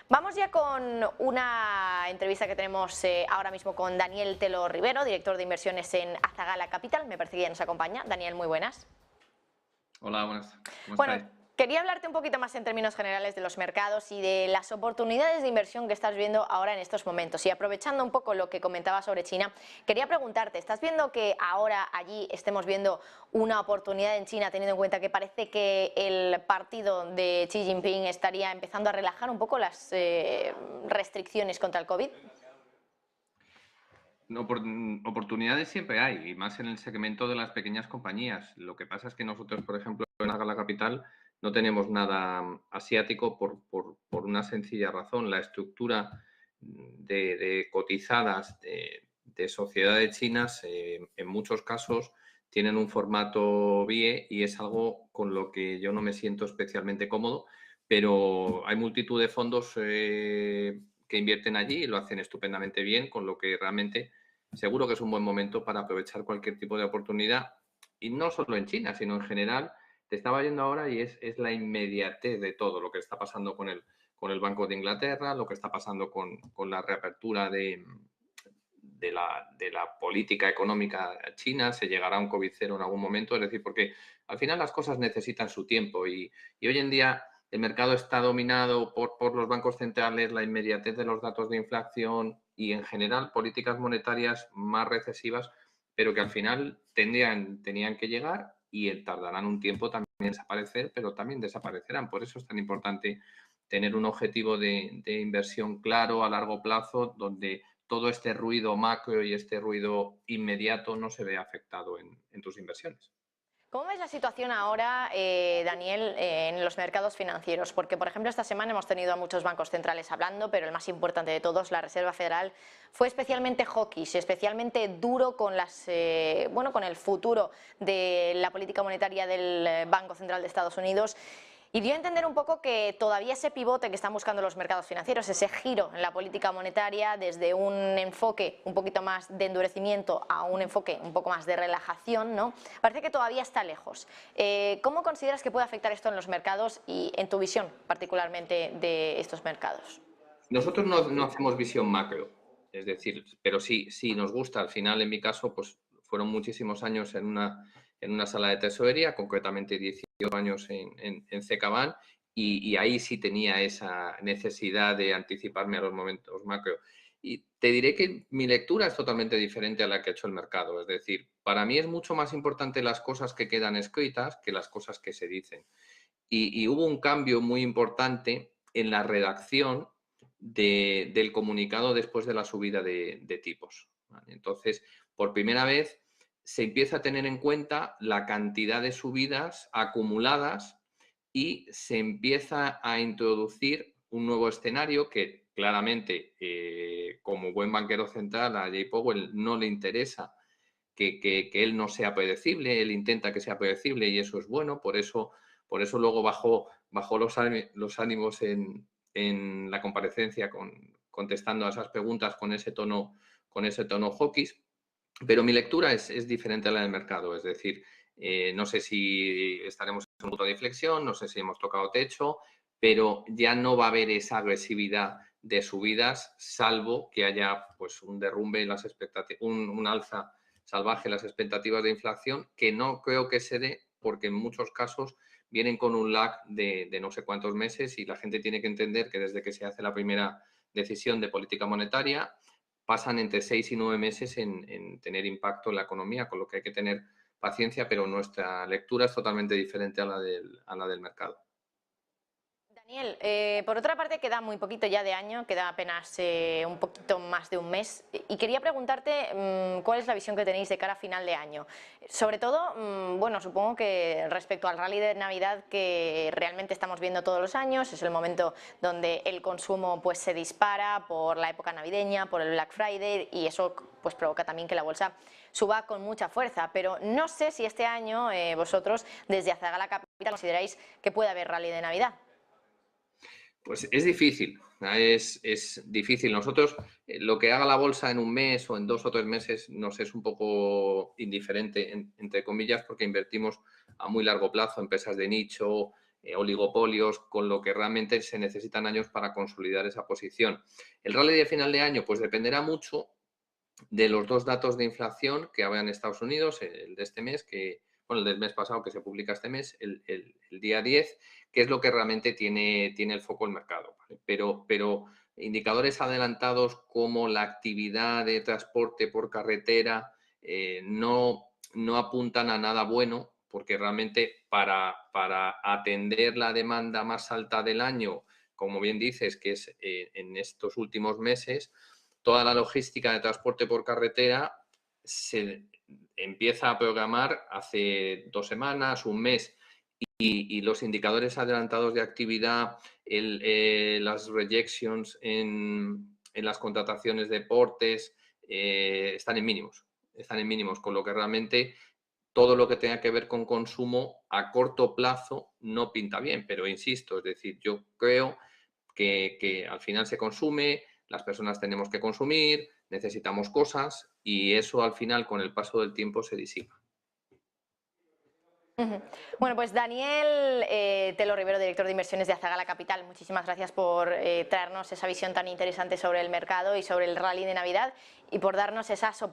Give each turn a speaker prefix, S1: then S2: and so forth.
S1: Vamos ya con una entrevista que tenemos ahora mismo con Daniel Telo Rivero, director de inversiones en Azagala Capital. Me parece que ya nos acompaña. Daniel, muy buenas.
S2: Hola, buenas. ¿Cómo
S1: Bueno,
S2: estáis?
S1: quería hablarte un poquito más en términos generales de los mercados y de las oportunidades de inversión que estás viendo ahora en estos momentos. Y aprovechando un poco lo que comentaba sobre China, quería preguntarte, ¿estás viendo que ahora allí estemos viendo una oportunidad en China, teniendo en cuenta que parece que el partido de Xi Jinping estaría empezando a relajar un poco las restricciones contra el COVID?
S2: No, oportunidades siempre hay, y más en el segmento de las pequeñas compañías. Lo que pasa es que nosotros, por ejemplo, en Agala Capital no tenemos nada asiático por una sencilla razón. La estructura de cotizadas de sociedades chinas, en muchos casos, tienen un formato BIE y es algo con lo que yo no me siento especialmente cómodo, pero hay multitud de fondos que invierten allí y lo hacen estupendamente bien, con lo que realmente seguro que es un buen momento para aprovechar cualquier tipo de oportunidad, y no solo en China, sino en general. Te estaba yendo ahora y es la inmediatez de todo lo que está pasando con el Banco de Inglaterra, lo que está pasando con la reapertura de la política económica china. Se llegará a un COVID cero en algún momento, es decir, porque al final las cosas necesitan su tiempo y hoy en día el mercado está dominado por los bancos centrales, la inmediatez de los datos de inflación y, en general, políticas monetarias más recesivas, pero que al final tenían que llegar y tardarán un tiempo también en desaparecer, pero también desaparecerán. Por eso es tan importante tener un objetivo de inversión claro a largo plazo, donde todo este ruido macro y este ruido inmediato no se ve afectado en tus inversiones.
S1: ¿Cómo ves la situación ahora, Daniel, en los mercados financieros? Porque, por ejemplo, esta semana hemos tenido a muchos bancos centrales hablando, pero el más importante de todos, la Reserva Federal, fue especialmente hawkish, especialmente duro con bueno, con el futuro de la política monetaria del Banco Central de Estados Unidos. Y dio a entender un poco que todavía ese pivote que están buscando los mercados financieros, ese giro en la política monetaria desde un enfoque un poquito más de endurecimiento a un enfoque un poco más de relajación, ¿no? Parece que todavía está lejos. ¿Cómo consideras que puede afectar esto en los mercados y en tu visión particularmente de estos mercados?
S2: Nosotros no hacemos visión macro, es decir, pero sí nos gusta. Al final, en mi caso, pues fueron muchísimos años en una sala de tesorería, concretamente 18 años en CKBank, y ahí sí tenía esa necesidad de anticiparme a los momentos macro. Y te diré que mi lectura es totalmente diferente a la que ha hecho el mercado. Es decir, para mí es mucho más importante las cosas que quedan escritas que las cosas que se dicen. Y hubo un cambio muy importante en la redacción del comunicado después de la subida de tipos, ¿vale? Entonces, por primera vez se empieza a tener en cuenta la cantidad de subidas acumuladas y se empieza a introducir un nuevo escenario que claramente, como buen banquero central, a Jay Powell no le interesa que él no sea predecible. Él intenta que sea predecible y eso es bueno. Por eso luego bajó los ánimos en la comparecencia contestando a esas preguntas con ese tono hawkish. Pero mi lectura es diferente a la del mercado. Es decir, no sé si estaremos en un punto de inflexión, no sé si hemos tocado techo, pero ya no va a haber esa agresividad de subidas, salvo que haya pues un derrumbe en las expectativas, un alza salvaje en las expectativas de inflación, que no creo que se dé, porque en muchos casos vienen con un lag de no sé cuántos meses, y la gente tiene que entender que desde que se hace la primera decisión de política monetaria pasan entre 6 y 9 meses en tener impacto en la economía, con lo que hay que tener paciencia, pero nuestra lectura es totalmente diferente a a la del mercado.
S1: Daniel, por otra parte queda muy poquito ya de año, queda apenas un poquito más de un mes y quería preguntarte cuál es la visión que tenéis de cara a final de año. Sobre todo, bueno, supongo que respecto al rally de Navidad que realmente estamos viendo todos los años, es el momento donde el consumo pues se dispara por la época navideña, por el Black Friday, y eso pues provoca también que la bolsa suba con mucha fuerza, pero no sé si este año vosotros desde Azagala Capital consideráis que puede haber rally de Navidad.
S2: Pues es difícil. Nosotros, lo que haga la bolsa en un mes o en 2 o 3 meses, nos es un poco indiferente, entre comillas, porque invertimos a muy largo plazo, empresas de nicho, oligopolios, con lo que realmente se necesitan años para consolidar esa posición. El rally de final de año pues dependerá mucho de los dos datos de inflación que habrá en Estados Unidos, el de este mes, el del mes pasado que se publica este mes, el día 10, que es lo que realmente tiene el foco el mercado. ¿Vale? Pero indicadores adelantados como la actividad de transporte por carretera no apuntan a nada bueno, porque realmente para atender la demanda más alta del año, como bien dices, que es en estos últimos meses, toda la logística de transporte por carretera se empieza a programar hace 2 semanas, un mes, y los indicadores adelantados de actividad, las rejections en las contrataciones de portes están en mínimos, con lo que realmente todo lo que tenga que ver con consumo a corto plazo no pinta bien, pero insisto, es decir, yo creo que al final se consume, las personas tenemos que consumir, necesitamos cosas y eso al final con el paso del tiempo se disipa.
S1: Bueno, pues Daniel Telo Rivero, director de inversiones de Azagala Capital, muchísimas gracias por traernos esa visión tan interesante sobre el mercado y sobre el rally de Navidad y por darnos esas oportunidades